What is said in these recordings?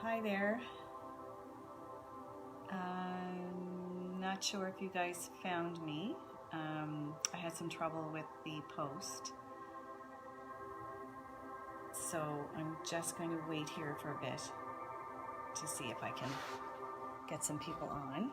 Hi there. I'm not sure if you guys found me. I had some trouble with the post. So I'm just going to wait here for a bit to see if I can get some people on.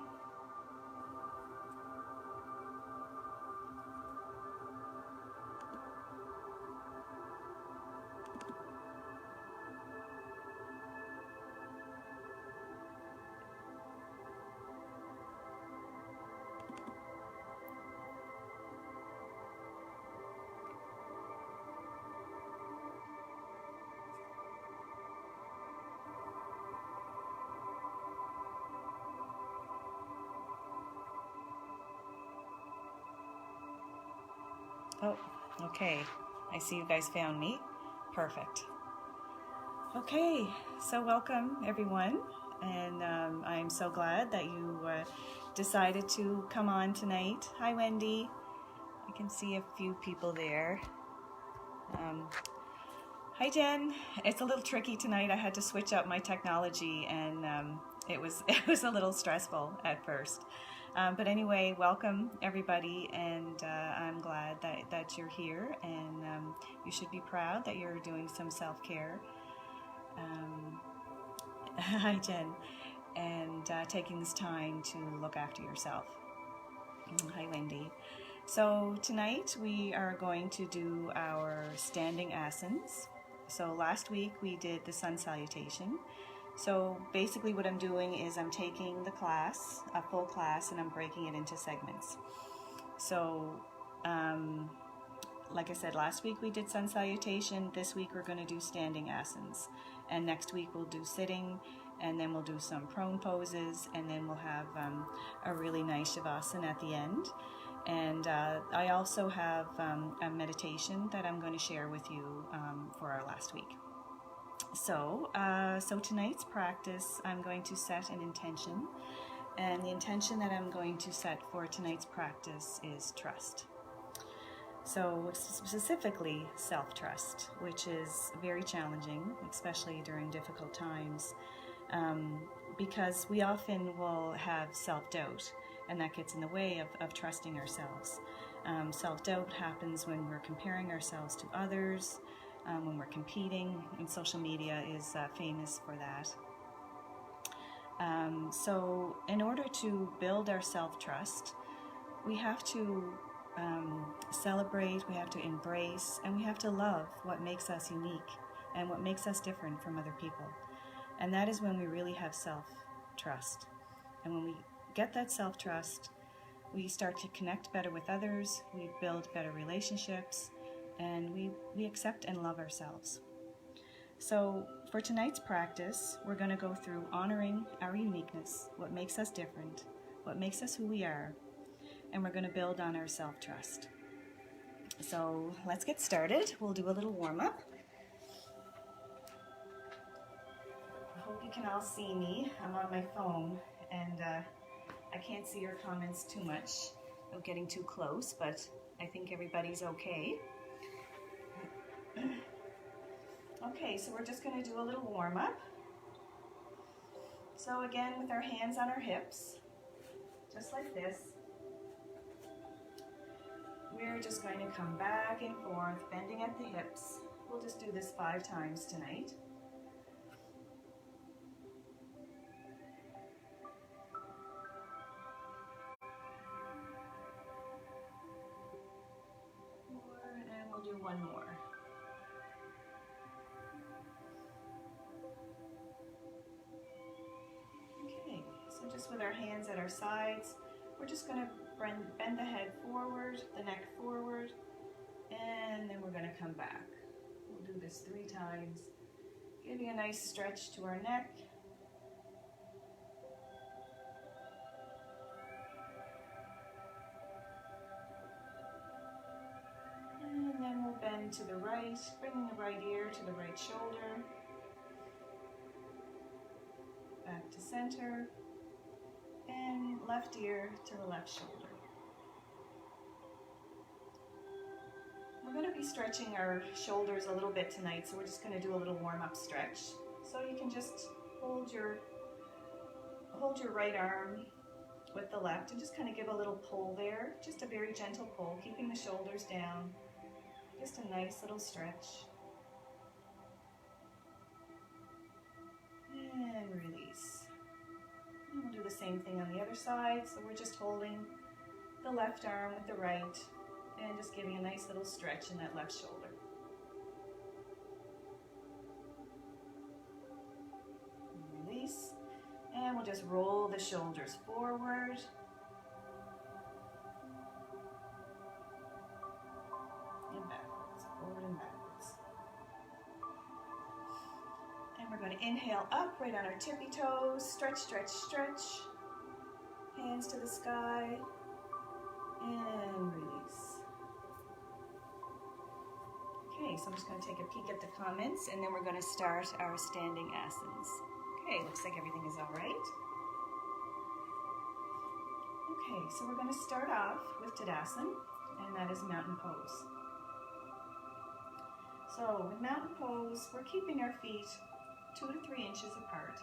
Oh, okay. I see you guys found me. Perfect. Okay, so welcome everyone, and I'm so glad that you decided to come on tonight. Hi Wendy, I can see a few people there. Hi Jen, it's a little tricky tonight. I had to switch up my technology and it was a little stressful at first. But anyway, welcome everybody, and I'm glad that you're here, and you should be proud that you're doing some self-care. Hi Jen, and taking this time to look after yourself. Hi Wendy. So tonight we are going to do our standing asanas. So last week we did the sun salutation. So basically what I'm doing is I'm taking the class, a full class, and I'm breaking it into segments. So like I said, last week we did sun salutation. This week we're going to do standing asanas. And next week we'll do sitting, and then we'll do some prone poses, and then we'll have a really nice shavasana at the end. And I also have a meditation that I'm going to share with you for our last week. So tonight's practice, I'm going to set an intention, and the intention that I'm going to set for tonight's practice is trust. So specifically self-trust, which is very challenging, especially during difficult times, because we often will have self-doubt, and that gets in the way of trusting ourselves. Self-doubt happens when we're comparing ourselves to others, when we're competing, and social media is famous for that. So in order to build our self-trust, we have to celebrate, we have to embrace, and we have to love what makes us unique and what makes us different from other people. And that is when we really have self-trust. And when we get that self-trust, we start to connect better with others, we build better relationships, and we accept and love ourselves. So for tonight's practice, we're going to go through honoring our uniqueness, what makes us different, what makes us who we are, and we're going to build on our self-trust. So let's get started. We'll do a little warm-up. I hope you can all see me. I'm on my phone, and I can't see your comments too much. I'm getting too close, but I think everybody's okay. Okay, so we're just going to do a little warm-up. So again, with our hands on our hips, just like this, we're just going to come back and forth, bending at the hips. We'll just do this 5 times tonight. And we'll do one more. Okay, so just with our hands at our sides, we're just going to bend the head forward, the neck forward, and then we're going to come back. We'll do this 3 times, giving a nice stretch to our neck. And then we'll bend to the right, bringing the right ear to the right shoulder. Back to center, and left ear to the left shoulder. We're going to be stretching our shoulders a little bit tonight, so we're just going to do a little warm-up stretch. So you can just hold your right arm with the left and just kind of give a little pull there, just a very gentle pull, keeping the shoulders down, just a nice little stretch. And release. And we'll do the same thing on the other side, so we're just holding the left arm with the right and just giving a nice little stretch in that left shoulder. And release. And we'll just roll the shoulders forward. And backwards, forward and backwards. And we're going to inhale up right on our tippy toes. Stretch, stretch, stretch. Hands to the sky. And release. Okay, so I'm just going to take a peek at the comments and then we're going to start our standing asanas. Okay, looks like everything is all right. Okay, so we're going to start off with Tadasana, and that is mountain pose. So with mountain pose, we're keeping our feet 2 to 3 inches apart.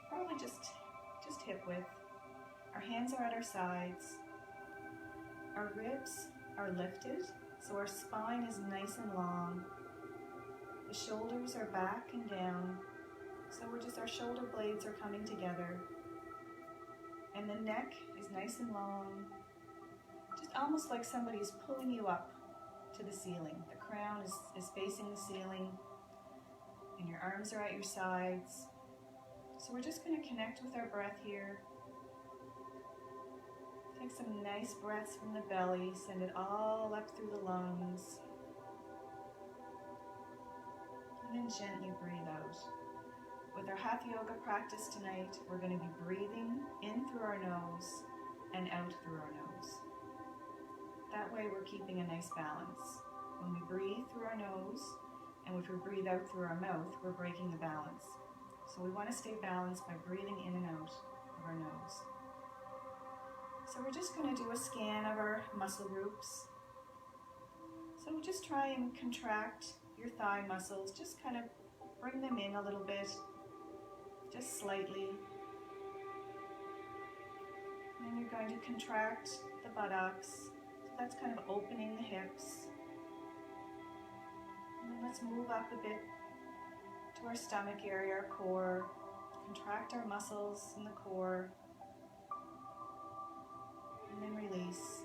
Probably just hip width. Our hands are at our sides. Our ribs are lifted, so our spine is nice and long. The shoulders are back and down, so our shoulder blades are coming together. And the neck is nice and long, just almost like somebody's pulling you up to the ceiling. The crown is facing the ceiling, and your arms are at your sides. So we're just going to connect with our breath here. Take some nice breaths from the belly, send it all up through the lungs. And then gently breathe out. With our Hatha Yoga practice tonight, we're going to be breathing in through our nose and out through our nose. That way we're keeping a nice balance. When we breathe through our nose and if we breathe out through our mouth, we're breaking the balance. So we want to stay balanced by breathing in and out of our nose. So we're just going to do a scan of our muscle groups. So just try and contract your thigh muscles, just kind of bring them in a little bit, just slightly. And then you're going to contract the buttocks, so that's kind of opening the hips. And then let's move up a bit to our stomach area, our core, contract our muscles in the core, and then release.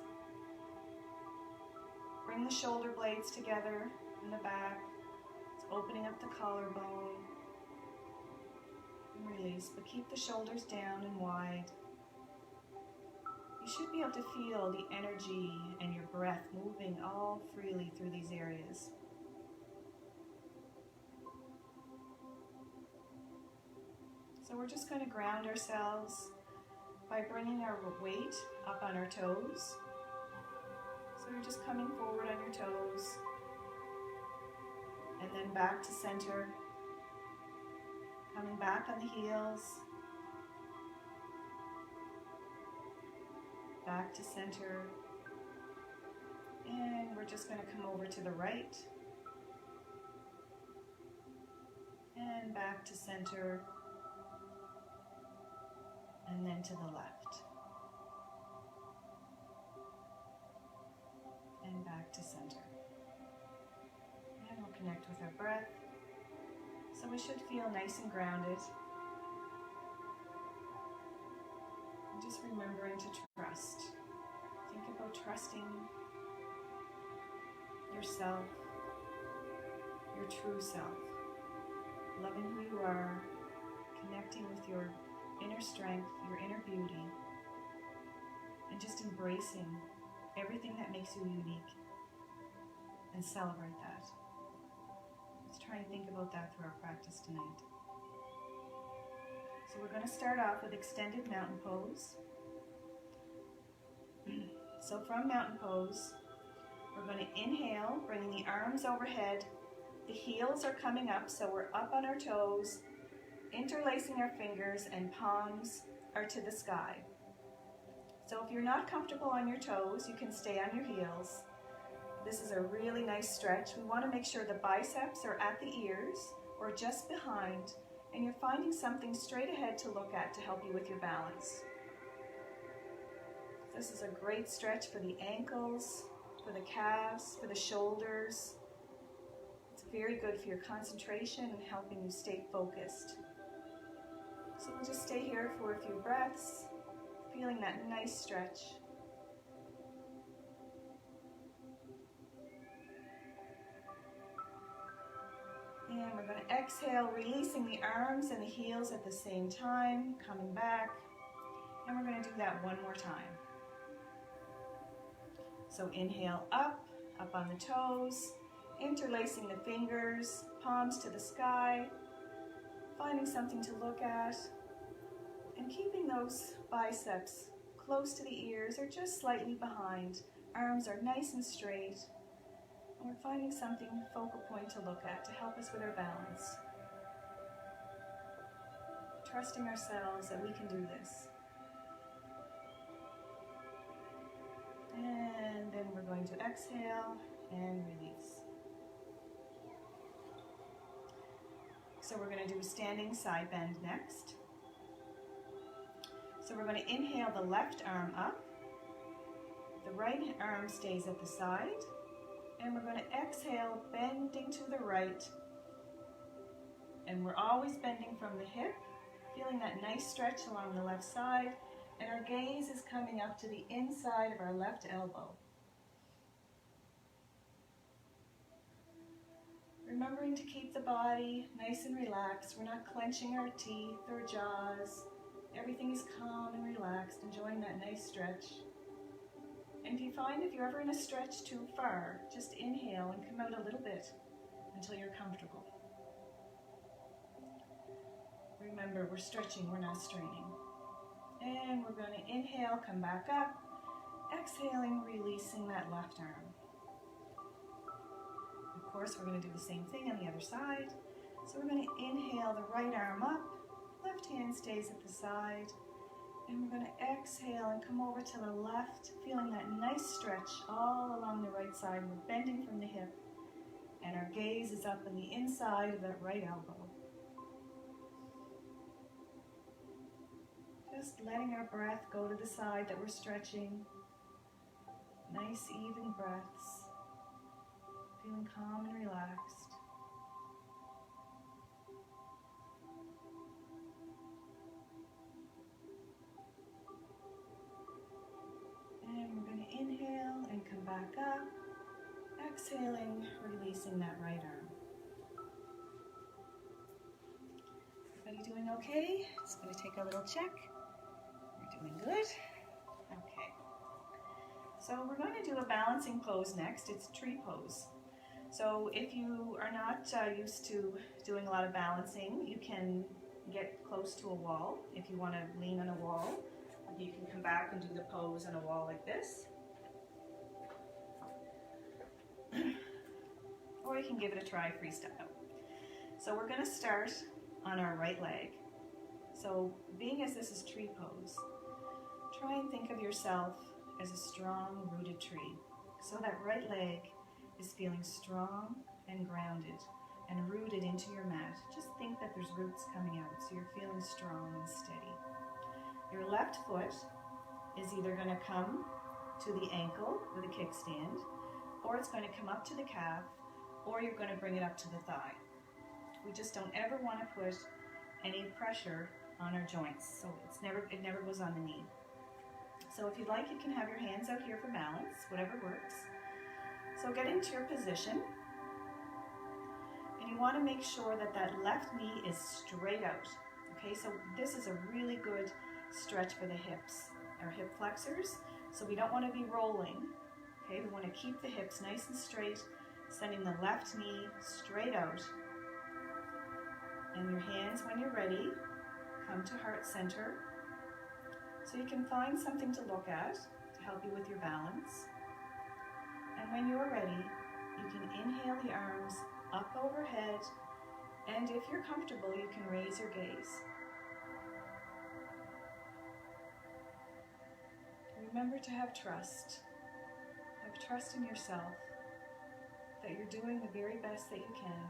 Bring the shoulder blades together in the back. It's opening up the collarbone. And release, but keep the shoulders down and wide. You should be able to feel the energy and your breath moving all freely through these areas. So we're just going to ground ourselves by bringing our weight up on our toes. So you're just coming forward on your toes and then back to center, coming back on the heels, back to center, and we're just going to come over to the right and back to center and then to the left. And back to center. And we'll connect with our breath. So we should feel nice and grounded. And just remembering to trust. Think about trusting yourself, your true self, loving who you are, connecting with your inner strength, your inner beauty, and just embracing everything that makes you unique and celebrate that. Let's try and think about that through our practice tonight. So we're going to start off with extended mountain pose. So from mountain pose, we're going to inhale, bringing the arms overhead. The heels are coming up, so we're up on our toes, interlacing our fingers, and palms are to the sky. So if you're not comfortable on your toes, you can stay on your heels. This is a really nice stretch. We want to make sure the biceps are at the ears or just behind, and you're finding something straight ahead to look at to help you with your balance. This is a great stretch for the ankles, for the calves, for the shoulders. It's very good for your concentration and helping you stay focused. So we'll just stay here for a few breaths, feeling that nice stretch. And we're going to exhale, releasing the arms and the heels at the same time, coming back. And we're going to do that one more time. So inhale up on the toes, interlacing the fingers, palms to the sky, finding something to look at, and keeping those biceps close to the ears or just slightly behind. Arms are nice and straight. And we're finding something focal point to look at to help us with our balance. Trusting ourselves that we can do this. And then we're going to exhale and release. So we're going to do a standing side bend next. So we're going to inhale the left arm up. The right arm stays at the side. And we're going to exhale, bending to the right. And we're always bending from the hip, feeling that nice stretch along the left side. And our gaze is coming up to the inside of our left elbow. Remembering to keep the body nice and relaxed. We're not clenching our teeth or jaws. Everything is calm and relaxed, enjoying that nice stretch. And if you're ever in a stretch too far, just inhale and come out a little bit until you're comfortable. Remember, we're stretching, we're not straining. And we're going to inhale, come back up, exhaling, releasing that left arm. Of course, we're going to do the same thing on the other side. So we're going to inhale the right arm up, left hand stays at the side, and we're going to exhale and come over to the left, feeling that nice stretch all along the right side. We're bending from the hip, and our gaze is up on the inside of that right elbow. Just letting our breath go to the side that we're stretching. Nice, even breaths. Feeling calm and relaxed. And we're going to inhale and come back up. Exhaling, releasing that right arm. Everybody doing okay? Just going to take a little check. We're doing good. Okay. So we're going to do a balancing pose next. It's tree pose. So if you are not used to doing a lot of balancing, you can get close to a wall. If you want to lean on a wall, you can come back and do the pose on a wall like this. Or you can give it a try freestyle. So we're going to start on our right leg. So being as this is tree pose, try and think of yourself as a strong rooted tree. So that right leg is feeling strong and grounded and rooted into your mat. Just think that there's roots coming out, so you're feeling strong and steady. Your left foot is either going to come to the ankle with a kickstand, or it's going to come up to the calf, or you're going to bring it up to the thigh. We just don't ever want to put any pressure on our joints, so it never goes on the knee. So if you'd like, you can have your hands out here for balance, whatever works. So get into your position, and you want to make sure that that left knee is straight out. Okay, so this is a really good stretch for the hips, our hip flexors. So we don't want to be rolling. Okay, we want to keep the hips nice and straight, sending the left knee straight out. And your hands, when you're ready, come to heart center. So you can find something to look at to help you with your balance. And when you're ready, you can inhale the arms up overhead, and if you're comfortable, you can raise your gaze. Remember to have trust. Have trust in yourself that you're doing the very best that you can,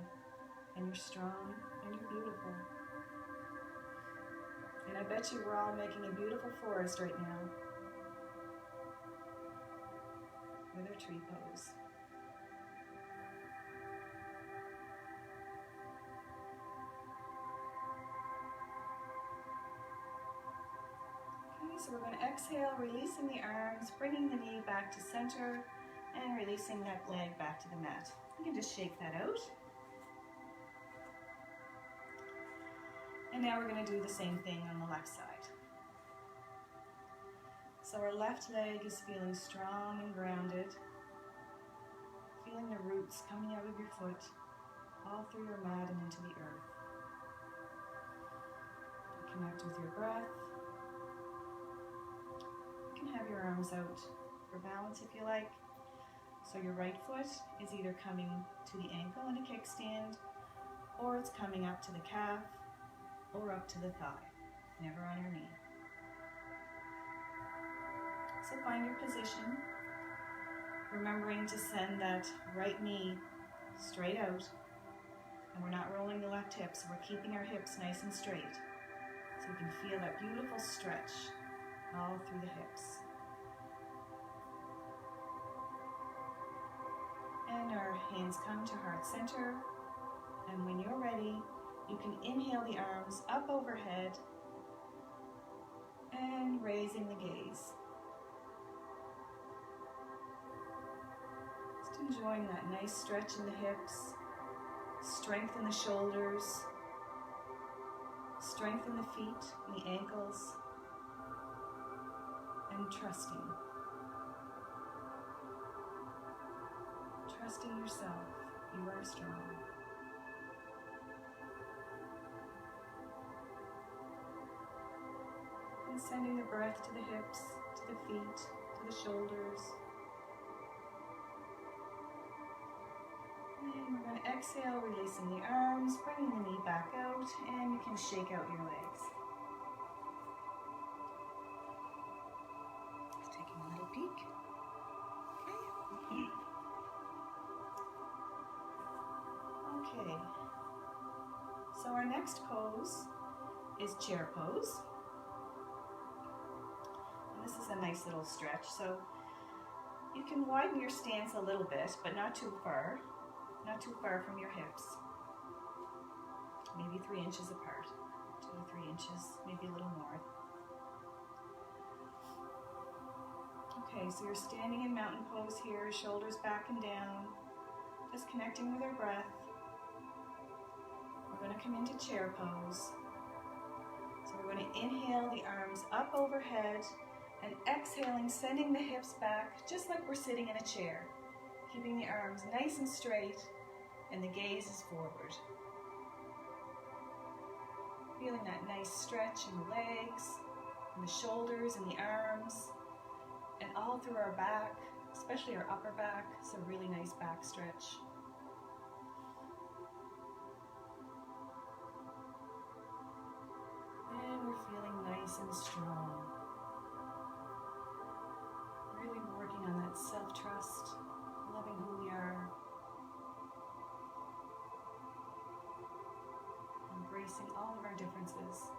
and you're strong and you're beautiful. And I bet you we're all making a beautiful forest right now with our tree pose. Okay, so we're going to exhale, releasing the arms, bringing the knee back to center, and releasing that leg back to the mat. You can just shake that out. And now we're going to do the same thing on the left side. So our left leg is feeling strong and grounded, feeling the roots coming out of your foot, all through your mat and into the earth. Connect with your breath. You can have your arms out for balance if you like. So your right foot is either coming to the ankle in a kickstand, or it's coming up to the calf, or up to the thigh, never on your knee. So find your position, remembering to send that right knee straight out, and we're not rolling the left hip, so we're keeping our hips nice and straight. So you can feel that beautiful stretch all through the hips. And our hands come to heart center, and when you're ready, you can inhale the arms up overhead and raising the gaze. Just enjoying that nice stretch in the hips, strength in the shoulders, strength in the feet, the ankles, and trusting. Trusting yourself, you are strong. And sending the breath to the hips, to the feet, to the shoulders. And we're going to exhale, releasing the arms, bringing the knee back out, and you can shake out your legs. Just taking a little peek. Okay. Okay. So our next pose is chair pose. This is a nice little stretch, so you can widen your stance a little bit, but not too far from your hips. Maybe 3 inches apart, 2 to 3 inches, maybe a little more. Okay, so you're standing in mountain pose here, shoulders back and down, just connecting with our breath. We're going to come into chair pose. So we're going to inhale the arms up overhead, and exhaling, sending the hips back, just like we're sitting in a chair. Keeping the arms nice and straight, and the gaze is forward. Feeling that nice stretch in the legs, and the shoulders, and the arms, and all through our back, especially our upper back. It's a really nice back stretch. And we're feeling nice and strong. Really working on that self-trust, loving who we are, embracing all of our differences.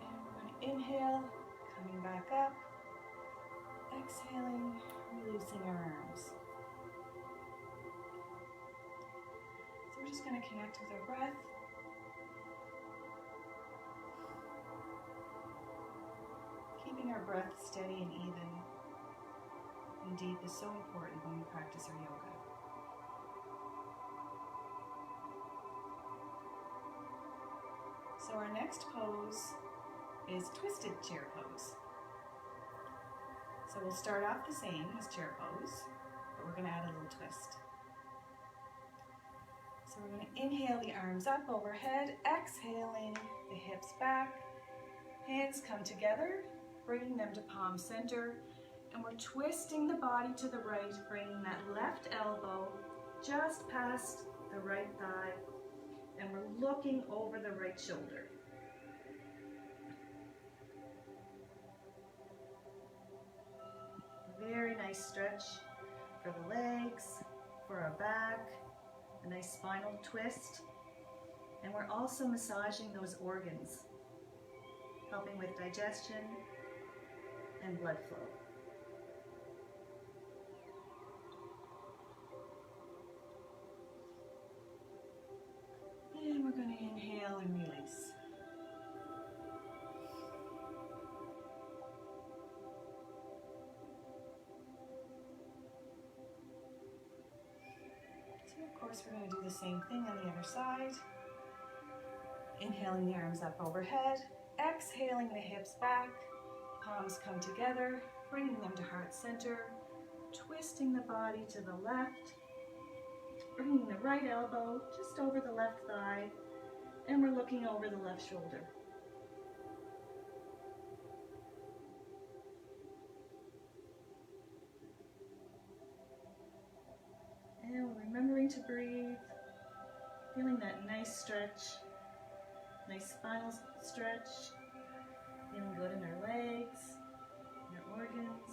And we're going to inhale, coming back up, exhaling, releasing our arms. So we're just going to connect with our breath. Keeping our breath steady and even and deep is so important when we practice our yoga. So our next pose is twisted chair pose. So we'll start off the same as chair pose, but we're going to add a little twist. So we're going to inhale the arms up overhead, exhaling the hips back, hands come together, bringing them to palm center, and we're twisting the body to the right, bringing that left elbow just past the right thigh, and we're looking over the right shoulder. very nice stretch for the legs, for our back, a nice spinal twist. And we're also massaging those organs, helping with digestion and blood flow. And we're going to inhale and release. So of course we're going to do the same thing on the other side. Inhaling the arms up overhead, exhaling the hips back, palms come together, bringing them to heart center, twisting the body to the left, bringing the right elbow just over the left thigh, and we're looking over the left shoulder. And we're remembering to breathe, feeling that nice stretch, nice spinal stretch, feeling good in our legs, in our organs.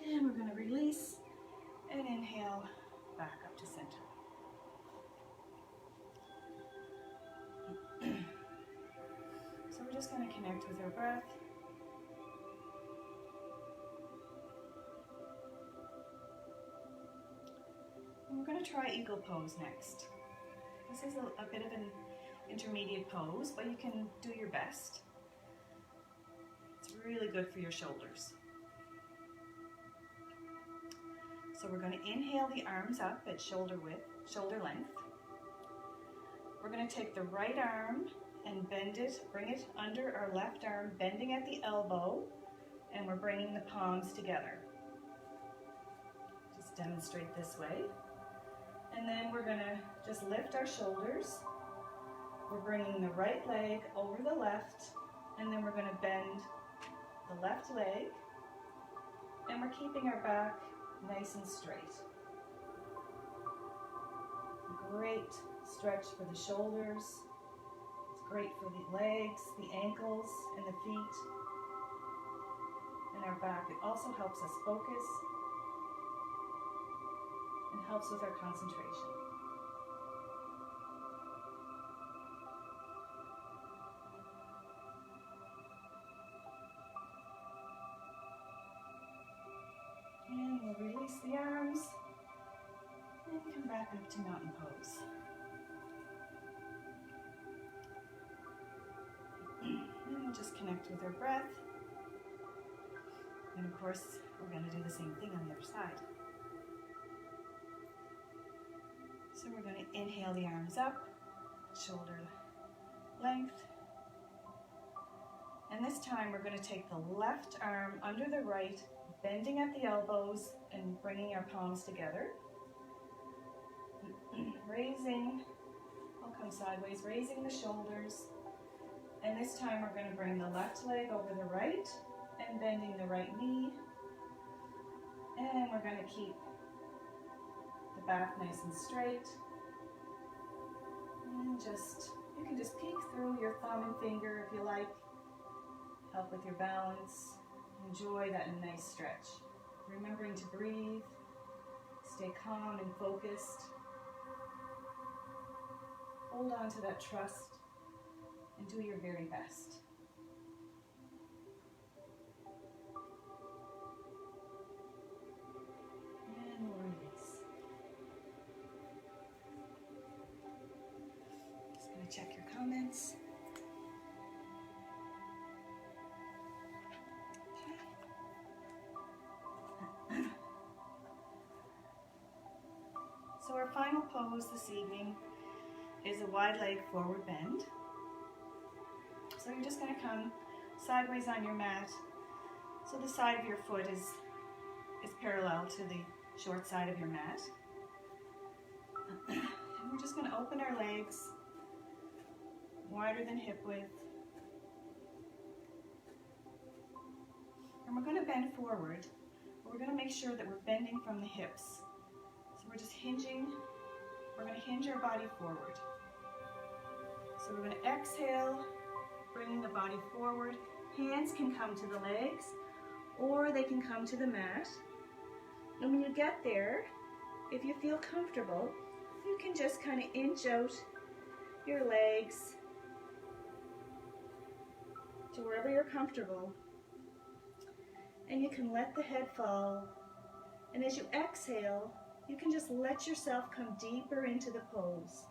And we're going to release and inhale back up to center. So we're just going to connect with our breath. And we're going to try eagle pose next. This is a bit of an intermediate pose, but you can do your best. It's really good for your shoulders. So we're going to inhale the arms up at shoulder width, shoulder length. We're going to take the right arm and bend it, bring it under our left arm, bending at the elbow, and we're bringing the palms together. Just demonstrate this way. And then we're going to just lift our shoulders. We're bringing the right leg over the left, and then we're going to bend the left leg, and we're keeping our back nice and straight. Great stretch for the shoulders. It's great for the legs, the ankles, and the feet, and our back. It also helps us focus and helps with our concentration. And we'll release the arms and come back up to mountain pose. And we'll just connect with our breath. And of course, we're going to do the same thing on the other side. So we're going to inhale the arms up, shoulder length. And this time we're going to take the left arm under the right, bending at the elbows and bringing our palms together. Raising, I'll come sideways, raising the shoulders. And this time we're going to bring the left leg over the right and bending the right knee. And we're going to keep the back nice and straight. And you can just peek through your thumb and finger if you like. Help with your balance. Enjoy that nice stretch. Remembering to breathe, stay calm and focused. Hold on to that trust and do your very best. And we'll release. Just going to check your comments. So our final pose this evening is a wide leg forward bend. So you're just going to come sideways on your mat. So the side of your foot is parallel to the short side of your mat. And we're just going to open our legs wider than hip width. And we're going to bend forward, but we're going to make sure that we're bending from the hips. So we're just hinging, we're going to hinge our body forward. So we're going to exhale, bringing the body forward, Hands can come to the legs or they can come to the mat. And when you get there, if you feel comfortable, you can just kind of inch out your legs to wherever you're comfortable. And you can let the head fall. And as you exhale, you can just let yourself come deeper into the pose,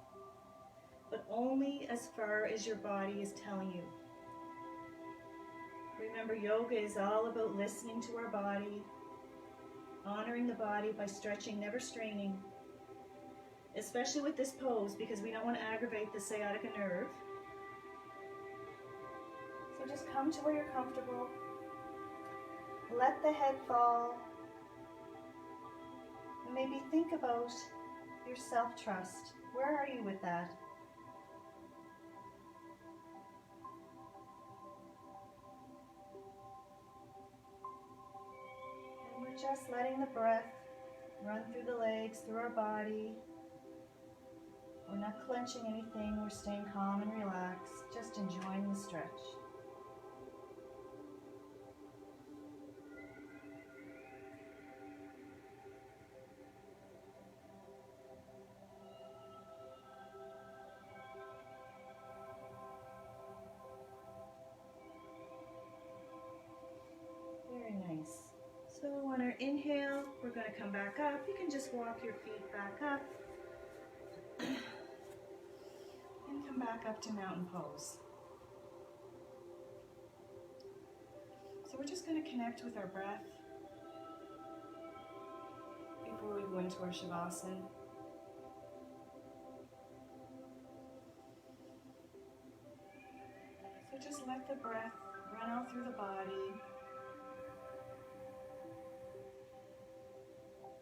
but only as far as your body is telling you. Remember, yoga is all about listening to our body, honoring the body by stretching, never straining, especially with this pose because we don't want to aggravate the sciatica nerve. So just come to where you're comfortable. Let the head fall. And maybe think about your self-trust. Where are you with that? And we're just letting the breath run through the legs, through our body. We're not clenching anything. We're staying calm and relaxed, just enjoying the stretch. Very nice. So on our inhale, we're going to come back up. You can just walk your feet back up and come back up to mountain pose. So we're just going to connect with our breath before we go into our Shavasana. So just let the breath run out through the body.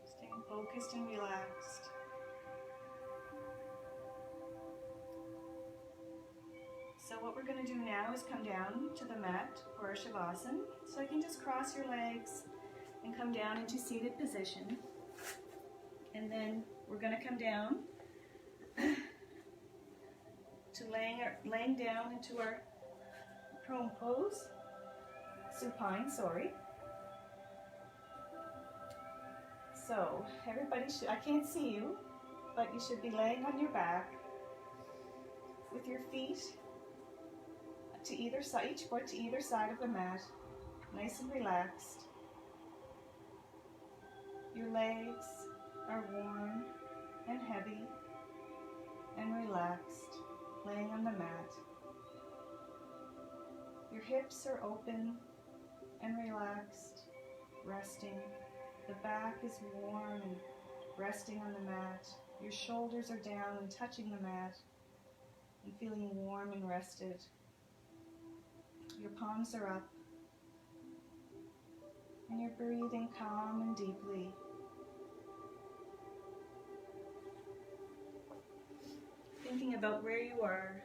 Staying focused and relaxed. So what we're going to do now is come down to the mat for our Shavasana. So you can just cross your legs and come down into seated position. And then we're going to come down to laying down into our prone pose, supine, sorry. So everybody should, I can't see you, but you should be laying on your back with your feet to either side, each foot to either side of the mat, nice and relaxed. Your legs are warm and heavy and relaxed, laying on the mat. Your hips are open and relaxed, resting. The back is warm and resting on the mat. Your shoulders are down and touching the mat and feeling warm and rested. Your palms are up and you're breathing calm and deeply. Thinking about where you are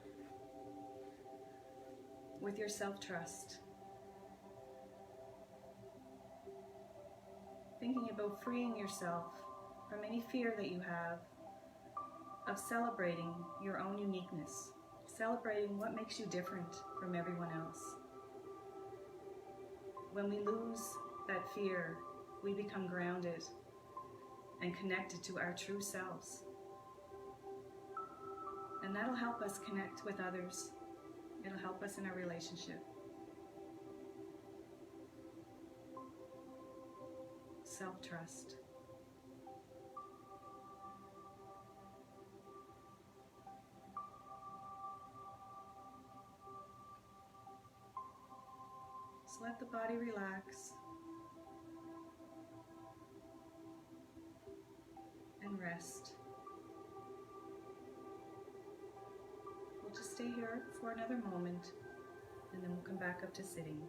with your self-trust. Thinking about freeing yourself from any fear that you have of celebrating your own uniqueness, celebrating what makes you different from everyone else. When we lose that fear, we become grounded and connected to our true selves. And that'll help us connect with others. It'll help us in our relationship. Self-trust. So let the body relax and rest. We'll just stay here for another moment and then we'll come back up to sitting.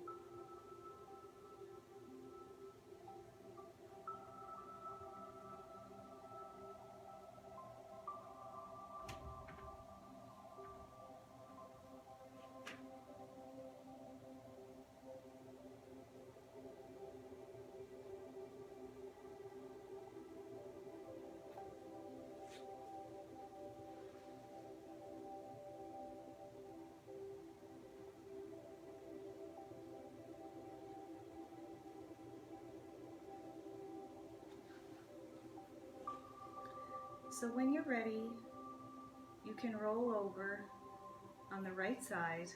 So when you're ready, you can roll over on the right side.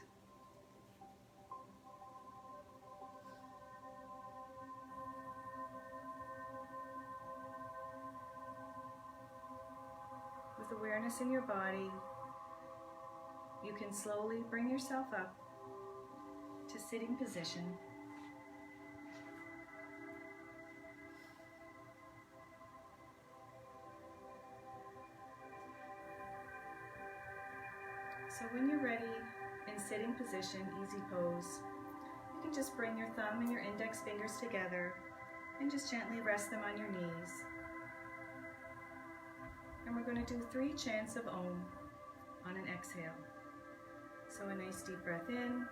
With awareness in your body, you can slowly bring yourself up to sitting position. So when you're ready in sitting position, easy pose, you can just bring your thumb and your index fingers together and just gently rest them on your knees. And we're going to do 3 chants of Om on an exhale. So a nice deep breath in.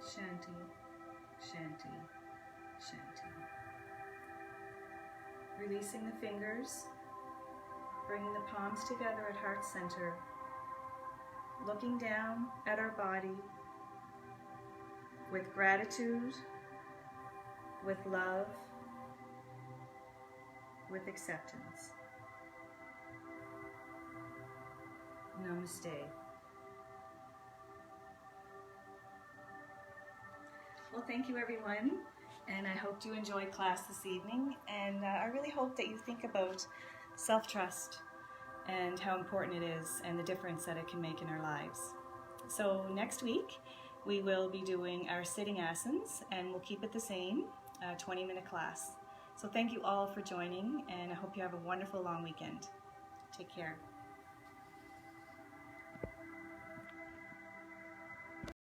Shanti, Shanti, Shanti. Releasing the fingers, bringing the palms together at heart center, looking down at our body with gratitude, with love, with acceptance. Namaste. Well, thank you everyone, and I hope you enjoyed class this evening, and I really hope that you think about self-trust and how important it is and the difference that it can make in our lives. So next week we will be doing our sitting asanas, and we'll keep it the same, 20-minute class. So thank you all for joining, and I hope you have a wonderful long weekend. Take care.